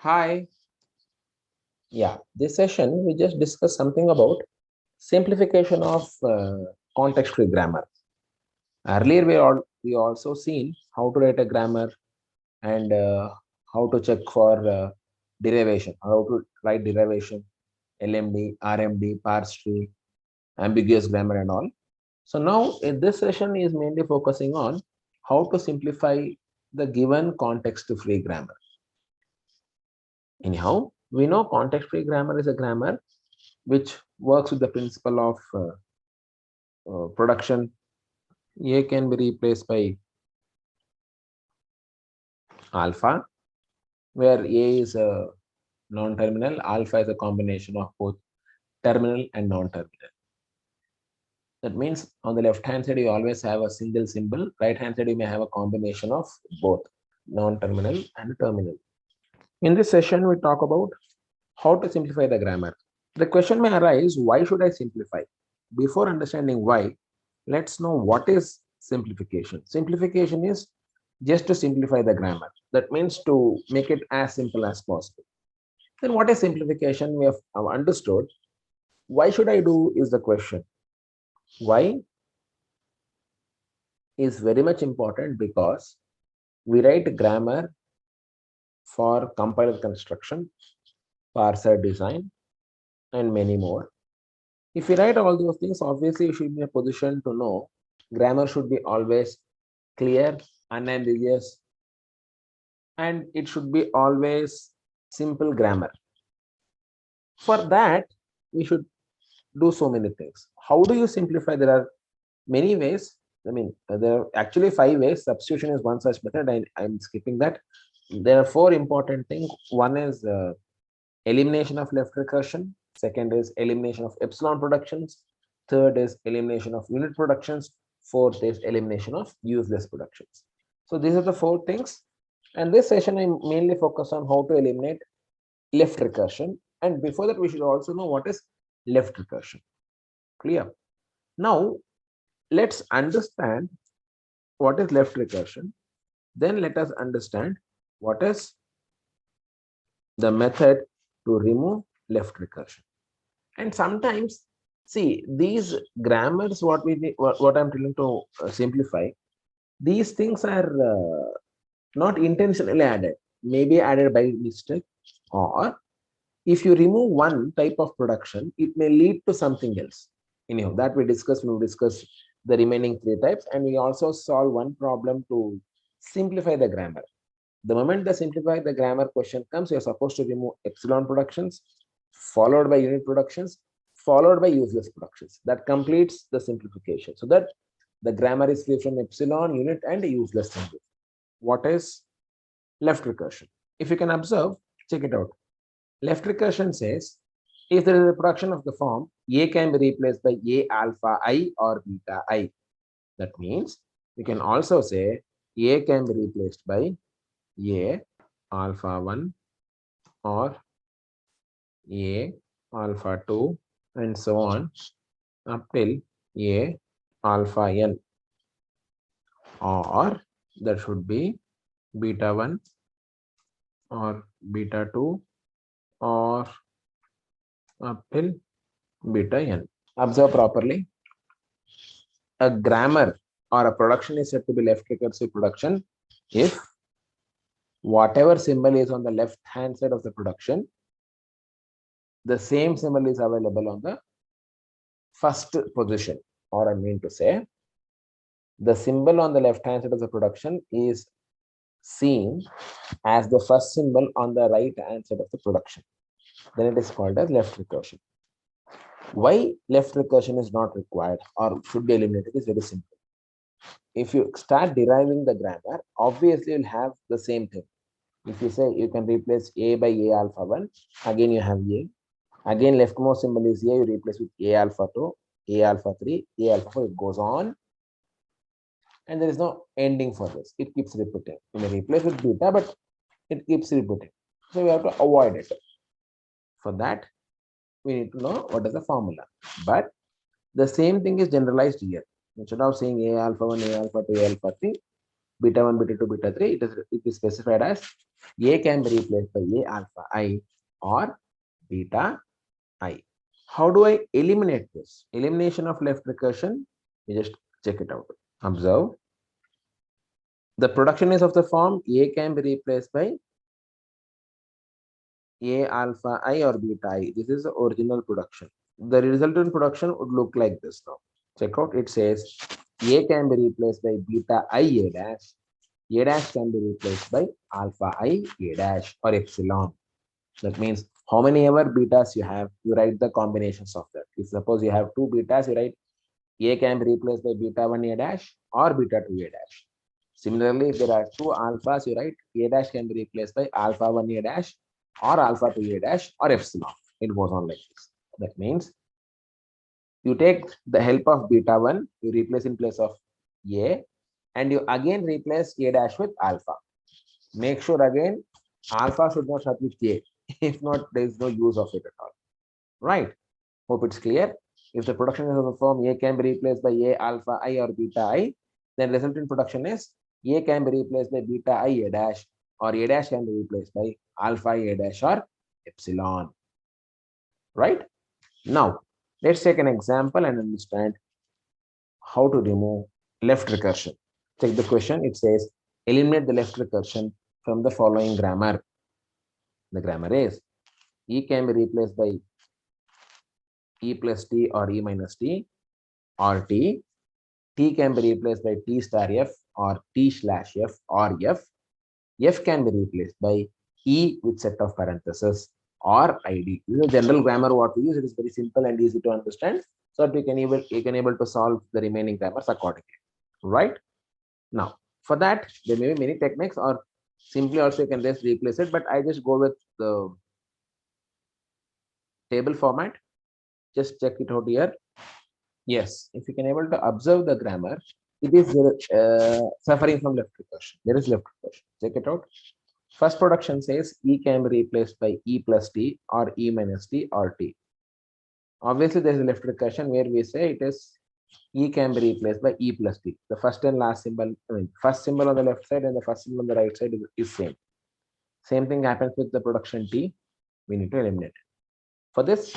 Hi. Yeah, this session we just discussed something about simplification of context-free grammar. Earlier, we also seen how to write a grammar and how to check for derivation, how to write derivation, LMD, RMD, parse tree, ambiguous grammar, and all. So now in this session is mainly focusing on how to simplify the given context-free grammar. Anyhow, we know context-free grammar is a grammar which works with the principle of production. A can be replaced by alpha, where A is a non-terminal, alpha is a combination of both terminal and non-terminal. That means on the left-hand side, you always have a single symbol. Right-hand side, you may have a combination of both non-terminal and terminal. In this session, we talk about how to simplify the grammar. The question may arise, why should I simplify? Before understanding why, let's know what is simplification. Simplification is just to simplify the grammar. That means to make it as simple as possible. Then what is simplification? We have understood. Why should I do is the question. Why is very much important because we write grammar for compiler construction, parser design, and many more. If you write all those things, obviously you should be in a position to know grammar should be always clear, unambiguous, and it should be always simple grammar. For that, we should do so many things. How do you simplify? There are many ways. There are actually 5 ways. Substitution is one such method. I'm skipping that. There are 4 important things. One is elimination of left recursion. Second is elimination of epsilon productions. Third is elimination of unit productions. Fourth is elimination of useless productions. So these are the 4 things. And this session, I mainly focus on how to eliminate left recursion. And before that, we should also know what is left recursion. Clear? Now, let's understand what is left recursion. Then let us understand what is the method to remove left recursion. And sometimes, see, these grammars, what I'm trying to simplify, these things are not intentionally added, maybe added by mistake, or if you remove one type of production, it may lead to something else. Anyhow, that we discuss when we discuss the remaining 3 types, and we also solve one problem to simplify the grammar. The moment the simplify the grammar question comes, you're supposed to remove epsilon productions, followed by unit productions, followed by useless productions. That completes the simplification. So that the grammar is free from epsilon, unit, and useless symbols. What is left recursion? If you can observe, check it out. Left recursion says, if there is a production of the form, A can be replaced by A alpha I or beta I. That means you can also say A can be replaced by A alpha 1 or A alpha 2 and so on up till A alpha n, or that should be beta 1 or beta 2 or up till beta n. Observe properly. A grammar or a production is said to be left recursive production if whatever symbol is on the left hand side of the production, the same symbol is available on the first position. Or I mean to say, the symbol on the left hand side of the production is seen as the first symbol on the right hand side of the production. Then it is called as left recursion. Why left recursion is not required or should be eliminated is very simple. If you start deriving the grammar, obviously you'll have the same thing. If you say you can replace A by A alpha 1, again you have A. Again, leftmost symbol is A, you replace with A alpha 2, A alpha 3, A alpha 4, it goes on. And there is no ending for this. It keeps repeating. You may replace with beta, but it keeps repeating. So we have to avoid it. For that, we need to know what is the formula. But the same thing is generalized here. Instead of saying A alpha 1, A alpha 2, A alpha 3, beta 1, beta 2, beta 3, it is specified as A can be replaced by A alpha I or beta I. How do I eliminate this? Elimination of left recursion, you just check it out. Observe. The production is of the form A can be replaced by A alpha I or beta I. This is the original production. The resultant production would look like this now. Check out. It says A can be replaced by beta I A dash. A dash can be replaced by alpha I A dash or epsilon. That means how many ever betas you have, you write the combinations of that. If suppose you have two betas, you write A can be replaced by beta 1 A dash or beta 2 A dash. Similarly, if there are two alphas, you write A dash can be replaced by alpha 1 A dash or alpha 2 A dash or epsilon. It goes on like this. That means you take the help of beta 1, you replace in place of A, and you again replace A dash with alpha. Make sure again alpha should not start with A. If not, there is no use of it at all. Right? Hope it's clear. If the production is of the form A can be replaced by A alpha I or beta I, then resultant production is A can be replaced by beta I A dash or A dash can be replaced by alpha I A dash or epsilon. Right? Now, let's take an example and understand how to remove left recursion. Check the question. It says, eliminate the left recursion from the following grammar. The grammar is E can be replaced by E plus T or E minus T or T. T can be replaced by T star F or T slash F or F. F can be replaced by E with set of parentheses or ID. This is a general grammar what we use. It is very simple and easy to understand. So that you can able to solve the remaining grammars accordingly. Right? Now, for that, there may be many techniques or simply also you can just replace it, but I just go with the table format. Just check it out here. Yes, if you can able to observe the grammar, it is suffering from left recursion. There is left recursion. Check it out. First production says E can be replaced by E plus T or E minus T or T. Obviously, there is a left recursion where we say it is E can be replaced by E plus T. The first and last symbol, first symbol on the left side and the first symbol on the right side is same. Same thing happens with the production T. We need to eliminate it. For this,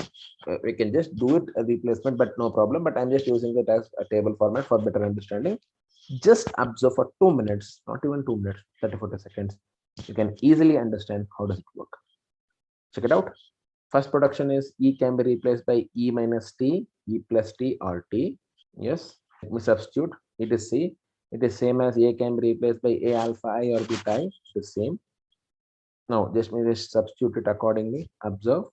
we can just do it a replacement, but no problem. But I'm just using it as a table format for better understanding. Just observe for 2 minutes, not even 2 minutes, 30-40 seconds. You can easily understand how does it work. Check it out. First production is E can be replaced by E minus T, E plus T or T. Yes, let me substitute. It is C. It is same as A can be replaced by A alpha I or beta I. It is same. Now, just substitute it accordingly. Observe.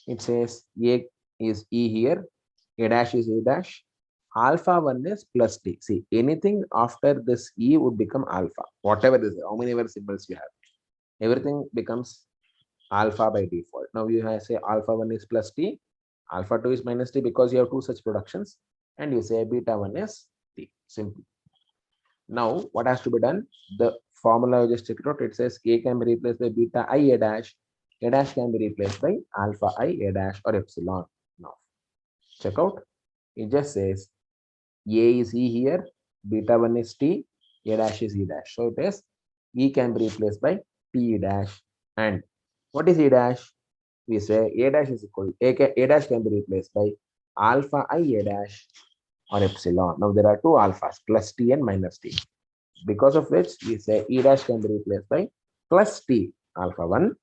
It says A is E here, A dash is A dash, alpha 1 is plus T. See, anything after this E would become alpha, whatever is how many ever symbols you have. Everything becomes alpha by default. Now you have say alpha 1 is plus T, alpha 2 is minus T because you have two such productions, and you say beta 1 is T. Simple. Now, what has to be done? The formula just check it out. It says A can be replaced by beta I A dash. A dash can be replaced by alpha I A dash or epsilon. Now, check out. It just says A is E here, beta 1 is T, A dash is E dash. So it is E can be replaced by T dash. And what is E dash? We say A dash is equal to A dash can be replaced by alpha I A dash or epsilon. Now there are two alphas, plus T and minus T. Because of which we say E dash can be replaced by plus T alpha 1.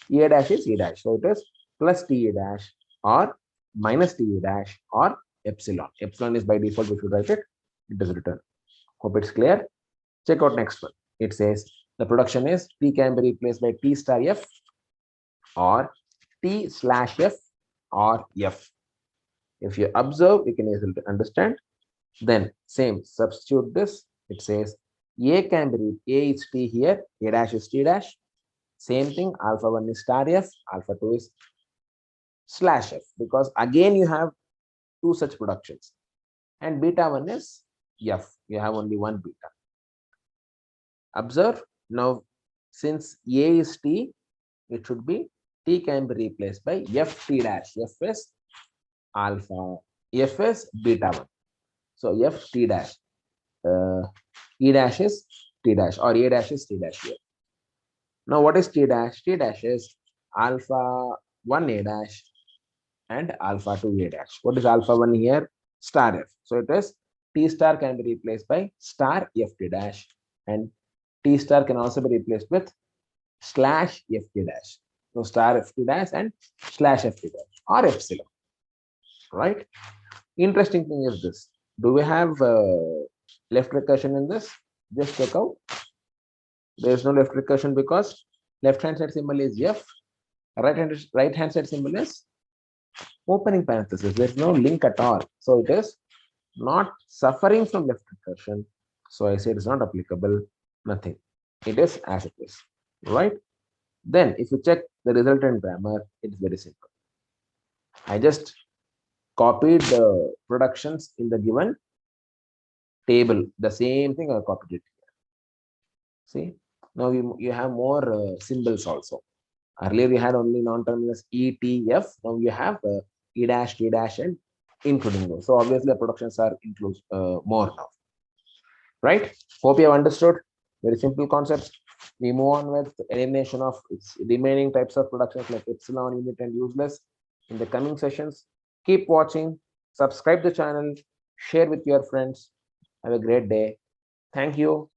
E dash is E dash. So it is plus T E dash or minus T E dash or epsilon. Epsilon is by default, we should write it. It is written. Hope it's clear. Check out next one. It says the production is T can be replaced by T star F or T slash F or F. If you observe, you can easily understand. Then same, substitute this. It says A can be A is T here, A dash is T dash. Same thing, alpha 1 is star F, alpha 2 is slash F, because again you have two such productions. And beta 1 is F. You have only one beta. Observe. Now, since A is T, it should be T can be replaced by F T dash. F is alpha. F is beta 1. So F T dash. E dash is T dash, or A dash is T dash here. Now what is T dash? T dash is alpha 1 A dash and alpha 2 A dash. What is alpha 1 here? Star F. So it is T star can be replaced by star F T dash, and T star can also be replaced with slash F T dash. So star F T dash and slash F T dash or epsilon, right? Interesting thing is this. Do we have left recursion in this? Just check out. There is no left recursion because left hand side symbol is F, right hand side symbol is opening parenthesis. There is no link at all. So it is not suffering from left recursion. So I say it is not applicable. Nothing. It is as it is, right? Then if you check the resultant grammar, it is very simple. I just copied the productions in the given table. The same thing I copied it here. See, now you have more symbols also. Earlier we had only non-terminus E, T, F. Now you have E dash, T dash, and including those. So obviously the productions are include more now, right? Hope you have understood. Very simple concepts. We move on with elimination of its remaining types of productions like epsilon, unit, and useless in the coming sessions. Keep watching. Subscribe the channel. Share with your friends. Have a great day. Thank you.